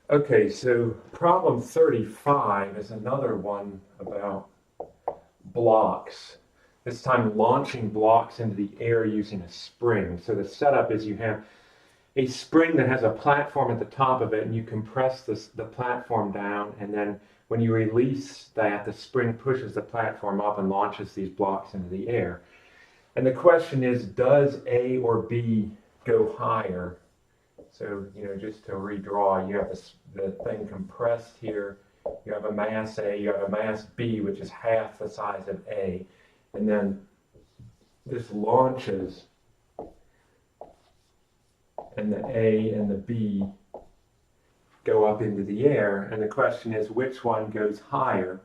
Okay, so problem 35 is another one about blocks. This time launching blocks into the air using a spring. So the setup is you have a spring that has a platform at the top of it, and you compress the platform down, and then when you release that, the spring pushes the platform up and launches these blocks into the air. And the question is, does A or B go higher? So, just to redraw, you have the thing compressed here. You have a mass A, you have a mass B, which is half the size of A. And then this launches, and the A and the B go up into the air. And the question is, which one goes higher?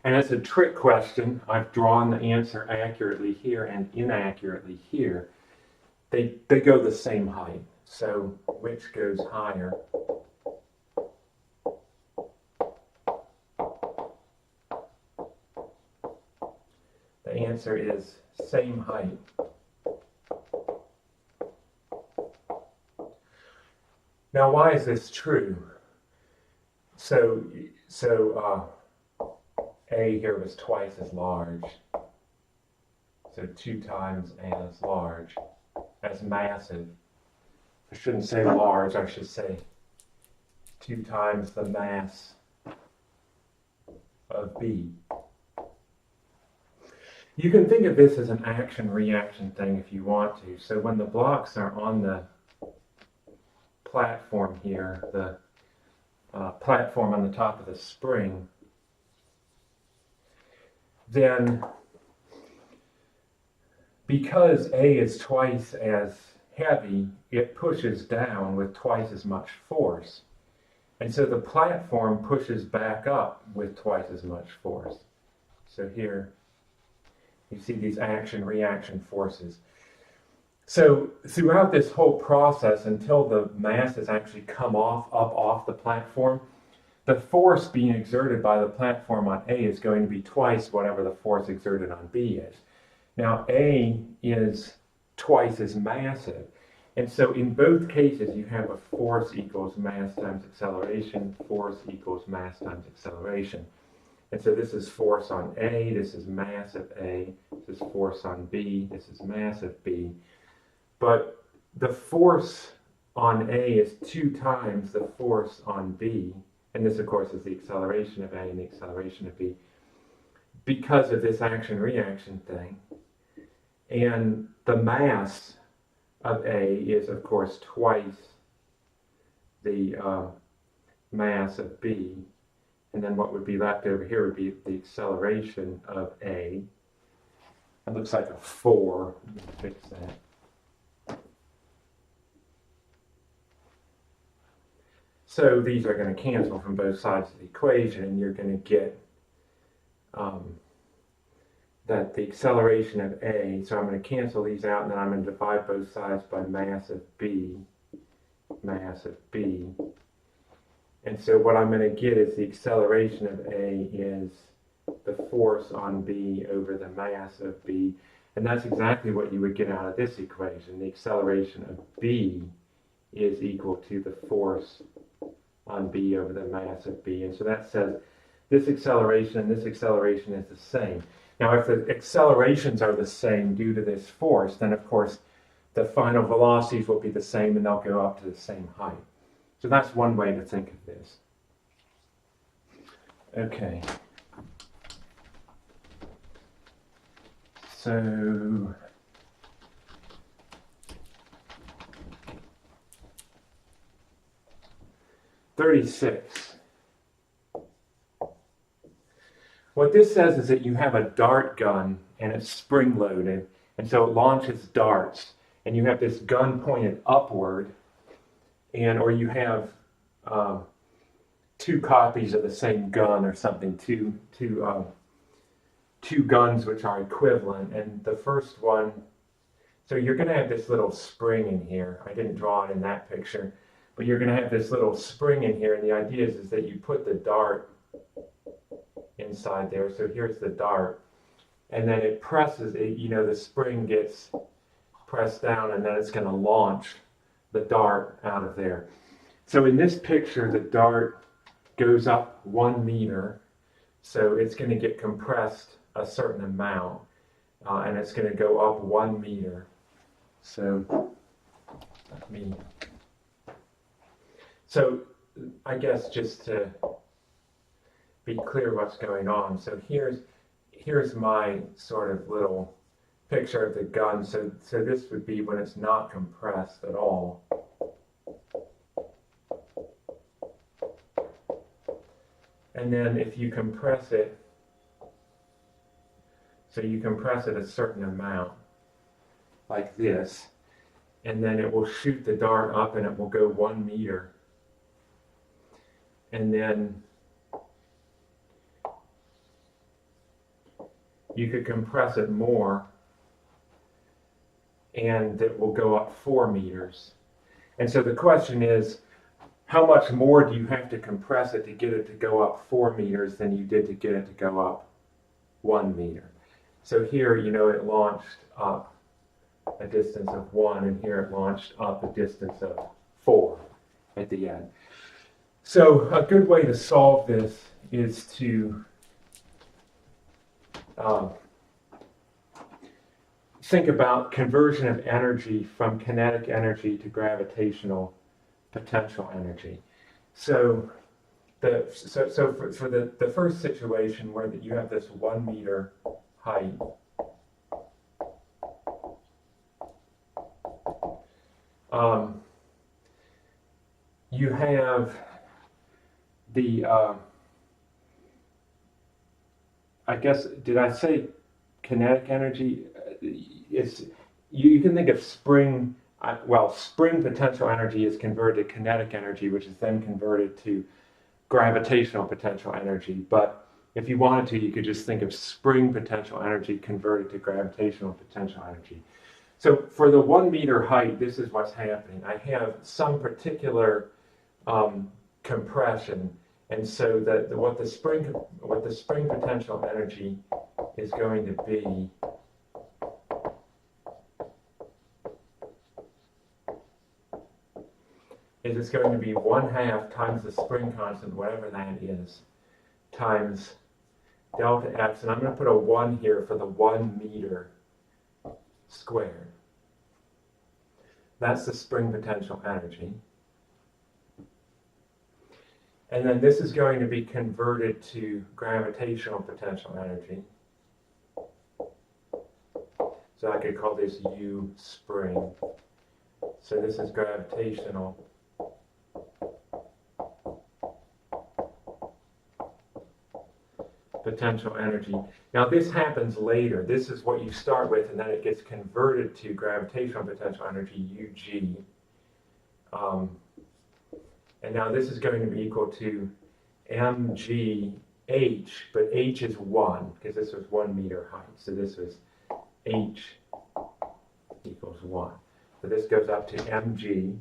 And it's a trick question. I've drawn the answer accurately here and inaccurately here. They go the same height. So which goes higher? The answer is same height. Now, why is this true? So A here was twice as large. So 2 times as large, as massive. I shouldn't say large, I should say 2 times the mass of B. You can think of this as an action-reaction thing if you want to. So when the blocks are on the platform here, the platform on the top of the spring, then because A is twice as heavy, it pushes down with twice as much force. And so the platform pushes back up with twice as much force. So here you see these action-reaction forces. So throughout this whole process, until the masses actually come up off the platform, the force being exerted by the platform on A is going to be twice whatever the force exerted on B is. Now A is twice as massive, and so in both cases you have a force equals mass times acceleration, force equals mass times acceleration. And so this is force on A, this is mass of A, this is force on B, this is mass of B. But the force on A is 2 times the force on B, and this of course is the acceleration of A and the acceleration of B, because of this action-reaction thing. And the mass of A is of course twice the mass of B. And then what would be left over here would be the acceleration of A. It looks like a 4. Let me fix that. So these are going to cancel from both sides of the equation, and you're going to get that the acceleration of A, so I'm going to cancel these out, and then I'm going to divide both sides by mass of B, mass of B. And so what I'm going to get is the acceleration of A is the force on B over the mass of B. And that's exactly what you would get out of this equation. The acceleration of B is equal to the force on B over the mass of B. And so that says this acceleration and this acceleration is the same. Now, if the accelerations are the same due to this force, then of course the final velocities will be the same and they'll go up to the same height. So that's one way to think of this. Okay. So (36). What this says is that you have a dart gun and it's spring-loaded, and so it launches darts, and you have this gun pointed upward, or you have 2 copies of the same gun or something, two guns which are equivalent. And the first one, so you're going to have this little spring in here. I didn't draw it in that picture, but you're going to have this little spring in here, and the idea is that you put the dart inside there. So here's the dart, and then it presses it, the spring gets pressed down, and then it's going to launch the dart out of there. So in this picture, the dart goes up 1 meter, so it's going to get compressed a certain amount, and it's going to go up 1 meter. So I guess just to be clear what's going on. So here's my sort of little picture of the gun. So this would be when it's not compressed at all. And then if you compress it, so you compress it a certain amount, like this, and then it will shoot the dart up and it will go 1 meter. And then you could compress it more and it will go up 4 meters. And so the question is, how much more do you have to compress it to get it to go up 4 meters than you did to get it to go up 1 meter? So here, it launched up a distance of 1, and here it launched up a distance of 4 at the end. So a good way to solve this is to think about conversion of energy from kinetic energy to gravitational potential energy. So for the first situation where you have this 1 meter height, you have the I guess, did I say kinetic energy? You can think of spring potential energy is converted to kinetic energy, which is then converted to gravitational potential energy. But if you wanted to, you could just think of spring potential energy converted to gravitational potential energy. So for the 1 meter height, this is what's happening. I have some particular compression, and so that what the spring potential energy is going to be is it's going to be 1/2 times the spring constant, whatever that is, times delta x, and I'm going to put a 1 here for the 1 meter squared. That's the spring potential energy. And then this is going to be converted to gravitational potential energy. So I could call this U spring. So this is gravitational potential energy. Now this happens later. This is what you start with, and then it gets converted to gravitational potential energy, UG. And now this is going to be equal to mgh, but h is 1, because this was 1 meter height. So this was h equals 1. So this goes up to mg.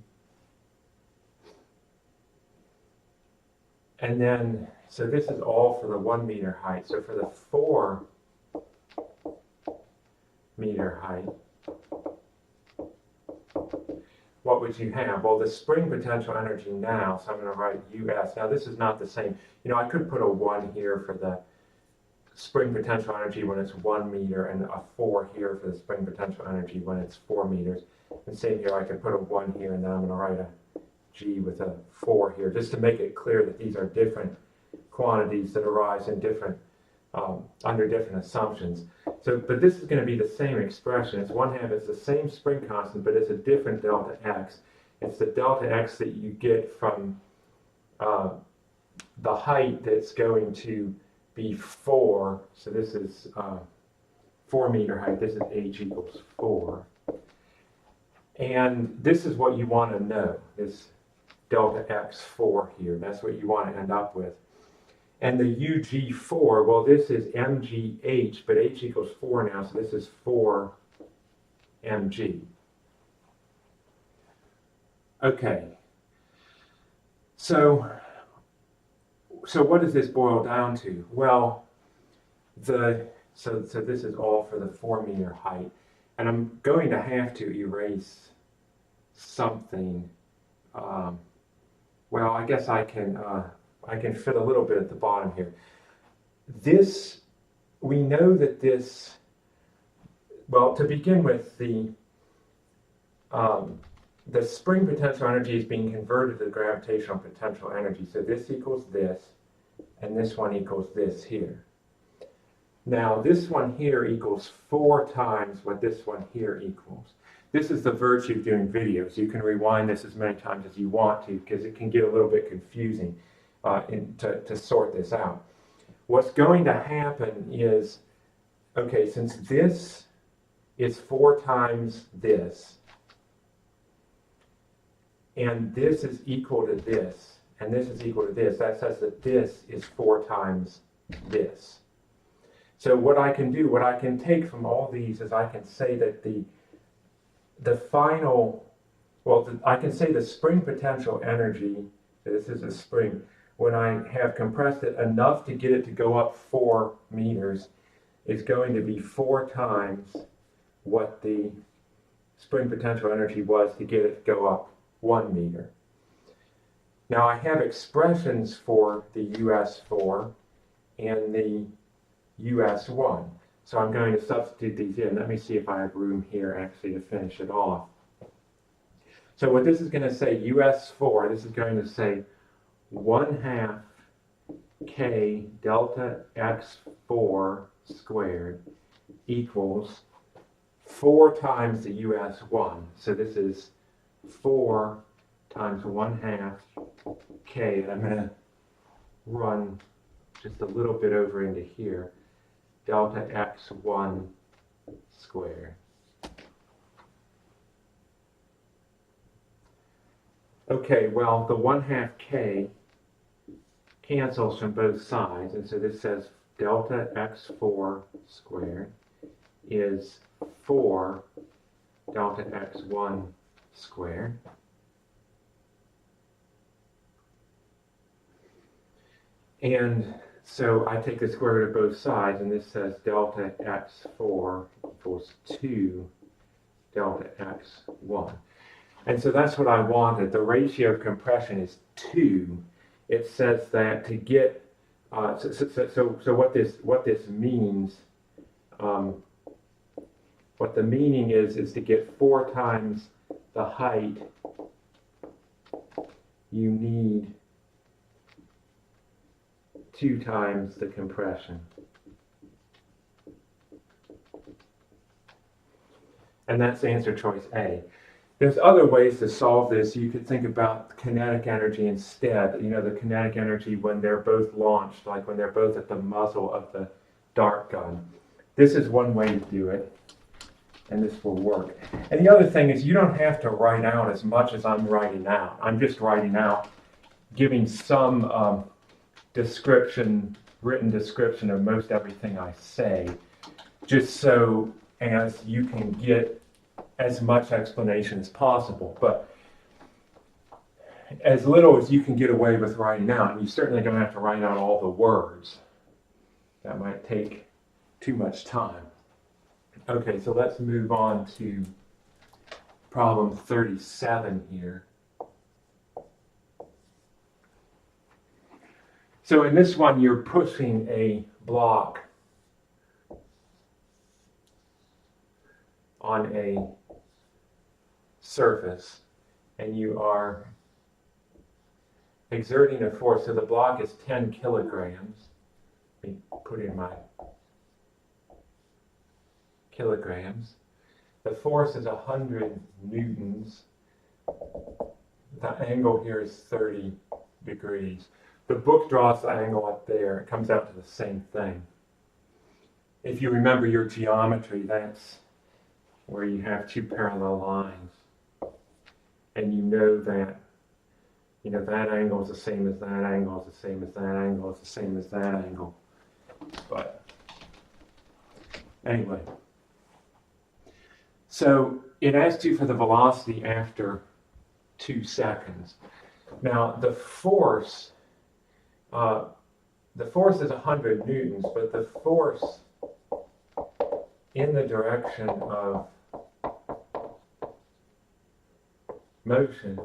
And then, so this is all for the 1 meter height. So for the 4 meter height, what would you have? Well, the spring potential energy now, so I'm going to write US. Now this is not the same. I could put a 1 here for the spring potential energy when it's 1 meter, and a 4 here for the spring potential energy when it's 4 meters. And same here, I could put a 1 here, and then I'm going to write a G with a 4 here, just to make it clear that these are different quantities that arise in different, under different assumptions. So, but this is going to be the same expression. It's 1/2, it's the same spring constant, but it's a different delta x. It's the delta x that you get from the height that's going to be 4. So this is 4 meter height. This is h equals 4. And this is what you want to know, this delta x4 here. That's what you want to end up with. And the UG4, well, this is mgh, but h equals 4 now, so this is 4 mg. Okay. So what does this boil down to? Well, so this is all for the 4 meter height, and I'm going to have to erase something well, I guess I can fit a little bit at the bottom here. This, we know that this, well, to begin with, the spring potential energy is being converted to the gravitational potential energy. So this equals this, and this one equals this here. Now, this one here equals 4 times what this one here equals. This is the virtue of doing videos. You can rewind this as many times as you want to, because it can get a little bit confusing to sort this out. What's going to happen is, okay, since this is 4 times this, and this is equal to this, and this is equal to this, that says that this is 4 times this. So what I can do, what I can take from all these is I can say that the final, well, I can say the spring potential energy, this is a spring, when I have compressed it enough to get it to go up 4 meters, is going to be 4 times what the spring potential energy was to get it to go up 1 meter. Now I have expressions for the US4 and the US1. So I'm going to substitute these in. Let me see if I have room here actually to finish it off. So what this is going to say, US4, this is going to say 1/2 K delta X4 squared equals 4 times the US1. So this is 4 times 1/2 K, and I'm going to run just a little bit over into here, delta X1 squared. Okay, well, the 1/2 K cancels from both sides, and so this says delta X4 squared is 4 delta X1 squared. And so I take the square root of both sides, and this says delta X4 equals 2 delta X1. And so that's what I wanted. The ratio of compression is 2. It says that to get, so what this means, what the meaning is to get 4 times the height, you need 2 times the compression. And that's answer choice A. There's other ways to solve this. You could think about kinetic energy instead. You know, the kinetic energy when they're both launched, like when they're both at the muzzle of the dart gun. This is one way to do it, and this will work. And the other thing is you don't have to write out as much as I'm writing out. I'm just writing out, giving some description, written description of most everything I say, just so as you can get as much explanation as possible. But as little as you can get away with writing out, and you certainly don't have to write out all the words. That might take too much time. Okay, so let's move on to problem 37 here. So in this one, you're pushing a block on a surface, and you are exerting a force. So the block is 10 kilograms. Let me put in my kilograms. The force is 100 newtons. The angle here is 30 degrees. The book draws the angle up there. It comes out to the same thing. If you remember your geometry, that's where you have 2 parallel lines. And you know that, that angle is the same as that angle, is the same as that angle, is the same as that angle. But anyway. So it asks you for the velocity after 2 seconds. Now the force is 100 newtons, but the force in the direction of motion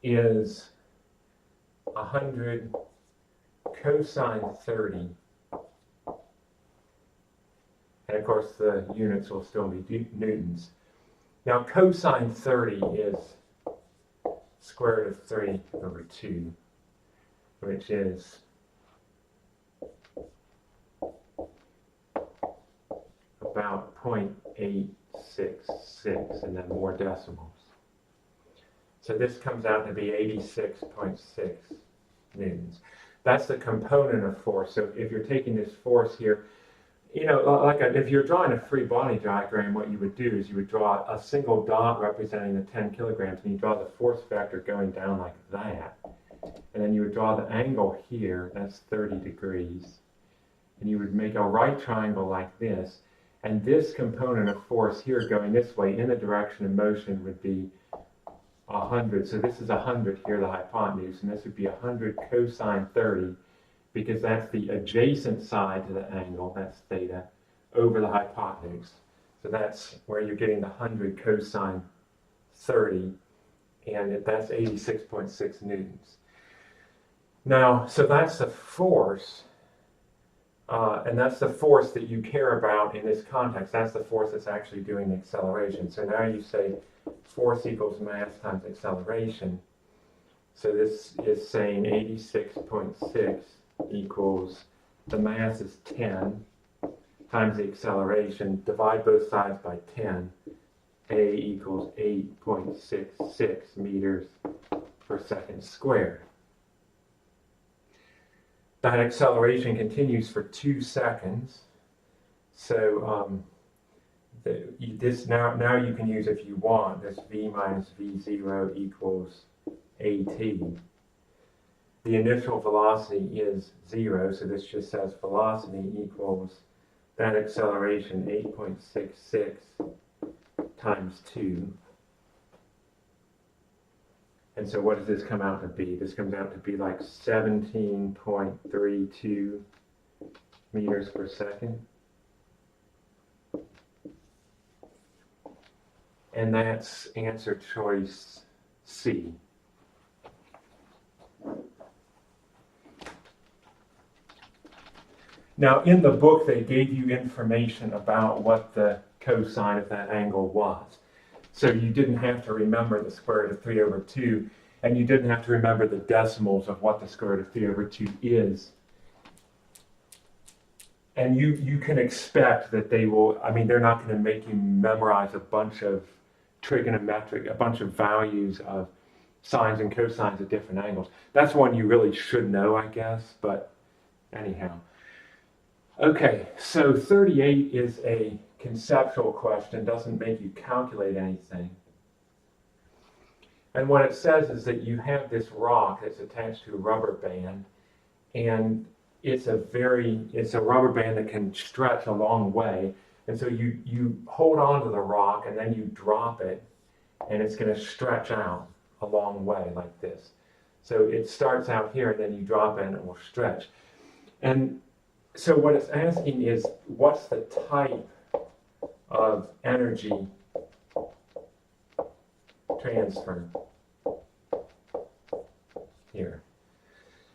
is 100 cosine 30. And of course the units will still be newtons. Now cosine 30 is square root of 3 over 2, which is about 0.866, and then more decimals. So this comes out to be 86.6 newtons. That's the component of force. So if you're taking this force here, you know, if you're drawing a free body diagram, what you would do is you would draw a single dot representing the 10 kilograms, and you draw the force vector going down like that. And then you would draw the angle here, that's 30 degrees. And you would make a right triangle like this. And this component of force here going this way in the direction of motion would be 100. So this is 100 here, the hypotenuse, and this would be 100 cosine 30, because that's the adjacent side to the angle, that's theta, over the hypotenuse. So that's where you're getting the 100 cosine 30, and that's 86.6 newtons. Now, so that's the force, and that's the force that you care about in this context. That's the force that's actually doing the acceleration. So now you say force equals mass times acceleration. So this is saying 86.6 equals, the mass is 10 times the acceleration, divide both sides by 10, A equals 8.66 meters per second squared. That acceleration continues for 2 seconds. So now you can use, if you want, this v minus v0 equals at. The initial velocity is 0, so this just says velocity equals that acceleration 8.66 times 2. And so what does this come out to be? This comes out to be like 17.32 meters per second. And that's answer choice C. Now, in the book, they gave you information about what the cosine of that angle was. So you didn't have to remember the square root of 3 over 2, and you didn't have to remember the decimals of what the square root of 3 over 2 is. And you can expect that they will, I mean, they're not going to make you memorize a bunch of trigonometric, a bunch of values of sines and cosines at different angles. That's one you really should know, I guess, but anyhow. Okay, so 38 is a conceptual question, doesn't make you calculate anything. And what it says is that you have this rock that's attached to a rubber band, and it's a rubber band that can stretch a long way. And so you hold on to the rock and then you drop it, and it's going to stretch out a long way like this. So it starts out here and then you drop it and it will stretch. And so what it's asking is, what's the type of energy transfer here?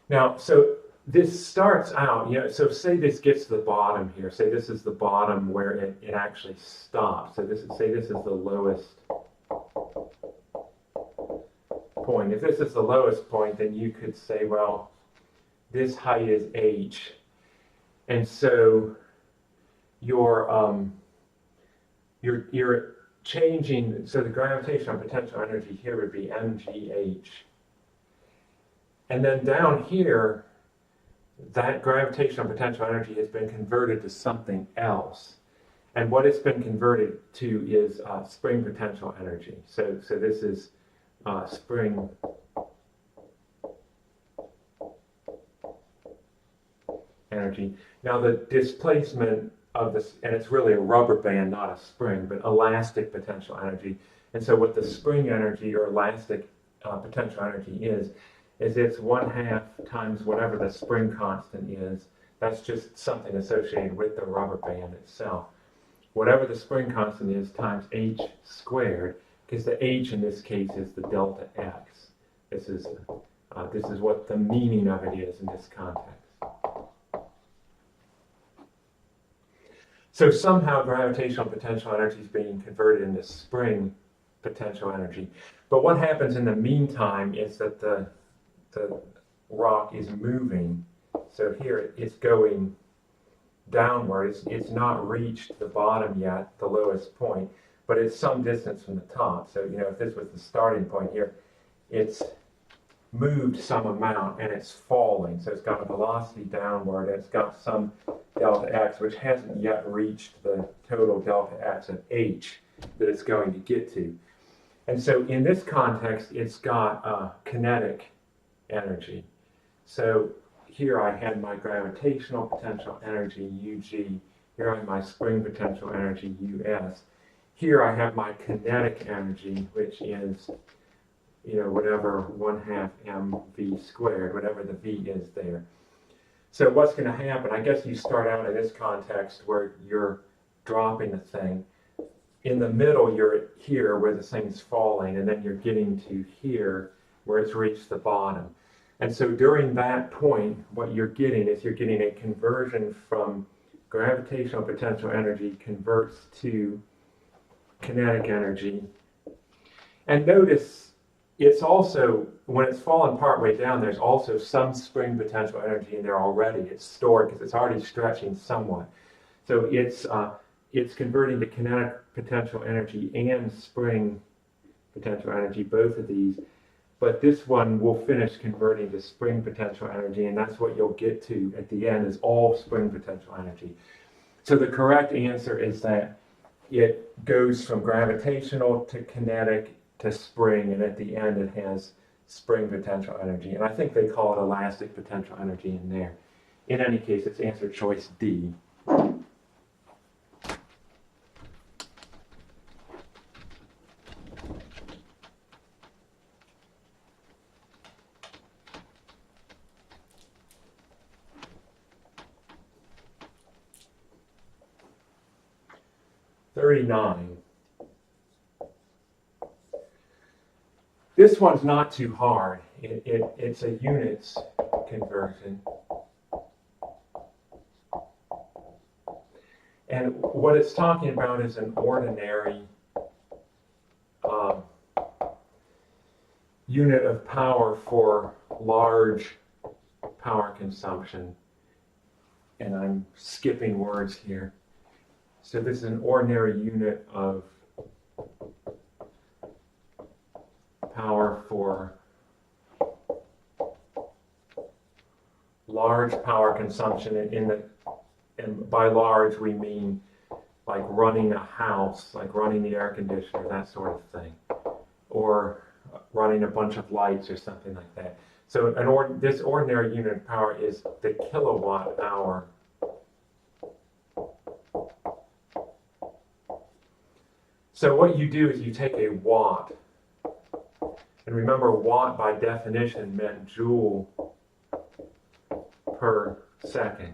Now, so this starts out, so say this gets to the bottom here. Say this is the bottom where it actually stops. So say this is the lowest point. If this is the lowest point, then you could say, well, this height is h. And so you're changing, so the gravitational potential energy here would be mgh. And then down here, that gravitational potential energy has been converted to something else. And what it's been converted to is spring potential energy. So this is spring energy. Now the displacement of this, and it's really a rubber band, not a spring, but elastic potential energy. And so what the spring energy or elastic potential energy is it's 1/2 times whatever the spring constant is. That's just something associated with the rubber band itself. Whatever the spring constant is times h squared, because the h in this case is the delta x. This is what the meaning of it is in this context. So somehow gravitational potential energy is being converted into spring potential energy. But what happens in the meantime is that the rock is moving. So here it's going downward. It's not reached the bottom yet, the lowest point, but it's some distance from the top. So, if this was the starting point here, it's moved some amount and it's falling. So it's got a velocity downward and it's got some delta x, which hasn't yet reached the total delta x of h that it's going to get to. And so in this context, it's got kinetic energy. So here I had my gravitational potential energy, UG. Here I have my spring potential energy, US. Here I have my kinetic energy, which is, whatever 1/2 mv squared, whatever the v is there. So what's going to happen, I guess you start out in this context where you're dropping the thing. In the middle, you're here where the thing's falling, and then you're getting to here where it's reached the bottom. And so during that point, what you're getting is you're getting a conversion from gravitational potential energy converts to kinetic energy. And notice it's also, when it's fallen partway down, there's also some spring potential energy in there already. It's stored because it's already stretching somewhat. So it's converting to kinetic potential energy and spring potential energy, both of these. But this one will finish converting to spring potential energy, and that's what you'll get to at the end, is all spring potential energy. So the correct answer is that it goes from gravitational to kinetic to spring, and at the end it has spring potential energy. And I think they call it elastic potential energy in there. In any case, it's answer choice D. This one's not too hard. It's a units conversion. And what it's talking about is an ordinary unit of power for large power consumption. And I'm skipping words here. So this is an ordinary unit of power for large power consumption. And by large we mean like running a house, like running the air conditioner, that sort of thing, or running a bunch of lights or something like that. So this ordinary unit of power is the kilowatt hour. So what you do is you take a watt, and remember watt by definition meant joule per second.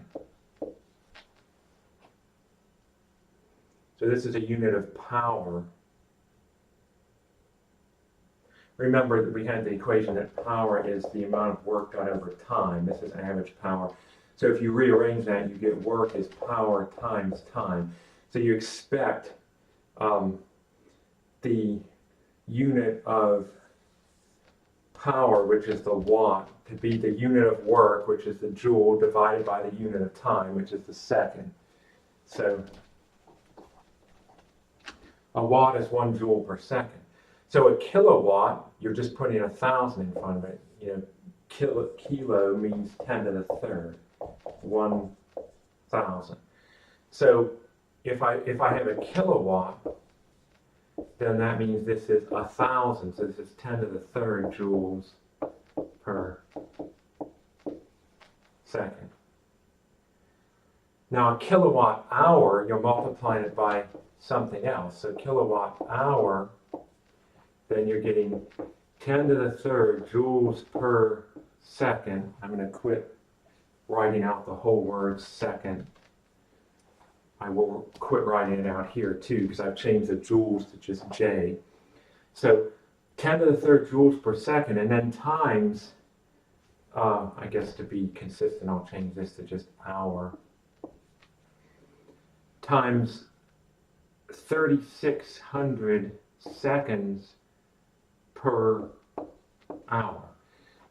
So this is a unit of power. Remember that we had the equation that power is the amount of work done over time. This is average power. So if you rearrange that, you get work is power times time. So you expect the unit of power, which is the watt, to be the unit of work, which is the joule, divided by the unit of time, which is the second. So a watt is 1 joule per second. So a kilowatt, you're just putting 1,000 in front of it. Kilo means 10 to the third, 1,000. So if I have a kilowatt, then that means this is 1,000. So this is 10 to the third joules per second. Now a kilowatt hour, you're multiplying it by something else. So kilowatt hour, then you're getting 10 to the third joules per second. I'm going to quit writing out the whole word second. I will quit writing it out here too, because I've changed the joules to just J. So 10 to the third joules per second, and then times, I guess to be consistent, I'll change this to just hour, times 3,600 seconds per hour.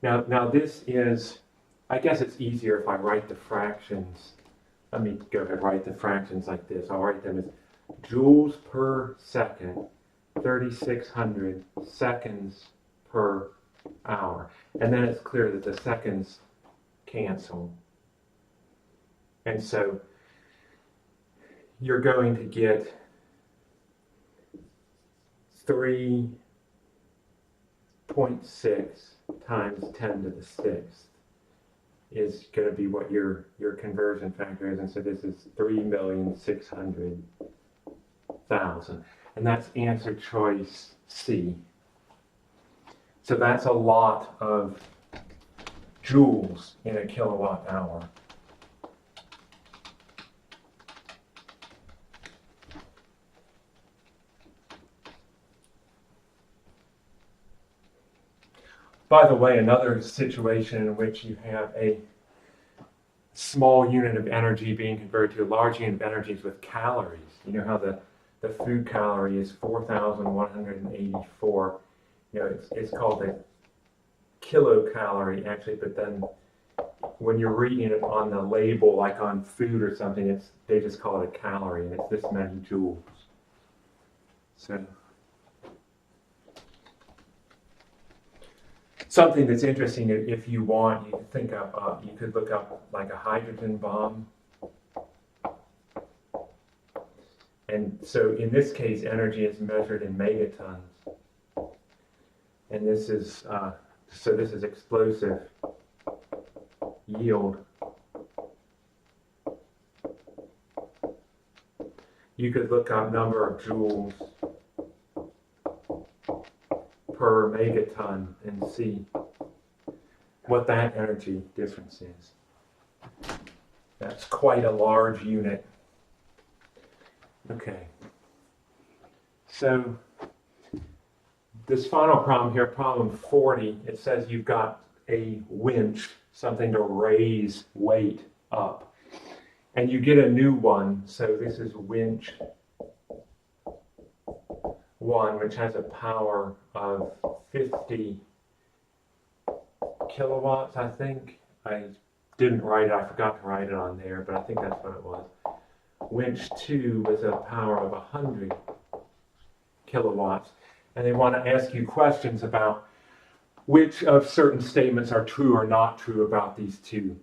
Now this is, I guess it's easier if I write the fractions. Let me go ahead and write the fractions like this. I'll write them as joules per second, 3,600 seconds per hour. And then it's clear that the seconds cancel. And so you're going to get 3.6 times 10 to the 6th is going to be what your conversion factor is. And so this is 3,600,000. And that's answer choice C. So that's a lot of joules in a kilowatt hour. By the way, another situation in which you have a small unit of energy being converted to a large unit of energy is with calories. You know how the food calorie is 4,184. You know, it's called a kilocalorie actually, but then when you're reading it on the label, like on food or something, they just call it a calorie, and it's this many joules. So something that's interesting, if you want, you could think of, you could look up like a hydrogen bomb. And so in this case, energy is measured in megatons. And this is, so this is explosive yield. You could look up number of joules per megaton and see what that energy difference is. That's quite a large unit. Okay. So this final problem here, problem 40, it says you've got a winch, something to raise weight up. And you get a new one, so this is winch 1, which has a power of 50 kilowatts, I think. I didn't write it, I forgot to write it on there, but I think that's what it was. Winch 2 with a power of 100 kilowatts. And they want to ask you questions about which of certain statements are true or not true about these two.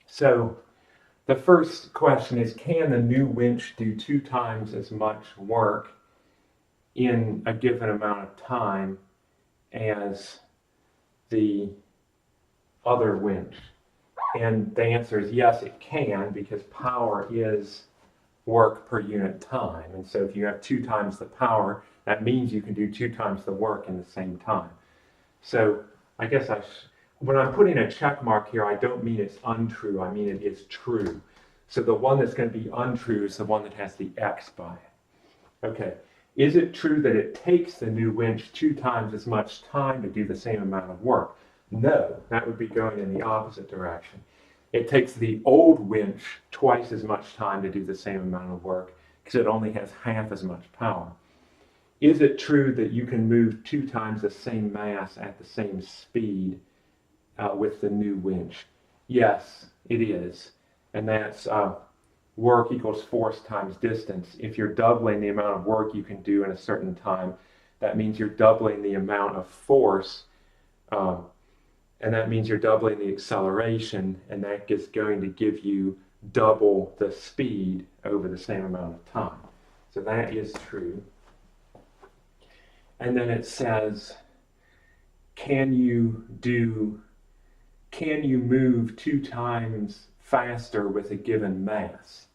So the first question is, can the new winch do 2 times as much work in a given amount of time as the other winch? And the answer is yes, it can, because power is work per unit time. And so if you have 2 times the power, that means you can do 2 times the work in the same time. So I guess when I'm putting a check mark here, I don't mean it's untrue, I mean it is true. So the one that's going to be untrue is the one that has the X by it. Okay, is it true that it takes the new winch 2 times as much time to do the same amount of work? No, that would be going in the opposite direction. It takes the old winch twice as much time to do the same amount of work because it only has half as much power. Is it true that you can move 2 times the same mass at the same speed with the new winch? Yes, it is. And that's work equals force times distance. If you're doubling the amount of work you can do in a certain time, that means you're doubling the amount of force, and that means you're doubling the acceleration, and that is going to give you double the speed over the same amount of time. So that is true. And then it says, can you move 2 times faster with a given mass?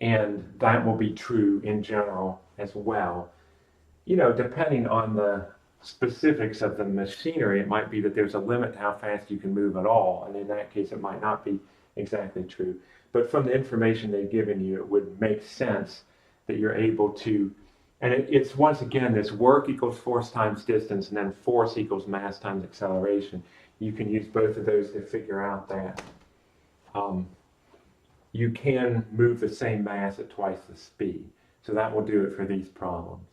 And that will be true in general as well. You know, depending on the specifics of the machinery, it might be that there's a limit to how fast you can move at all, and in that case it might not be exactly true. But from the information they've given you, it would make sense that you're able to, And it's once again this work equals force times distance, and then force equals mass times acceleration. You can use both of those to figure out that you can move the same mass at twice the speed. So that will do it for these problems.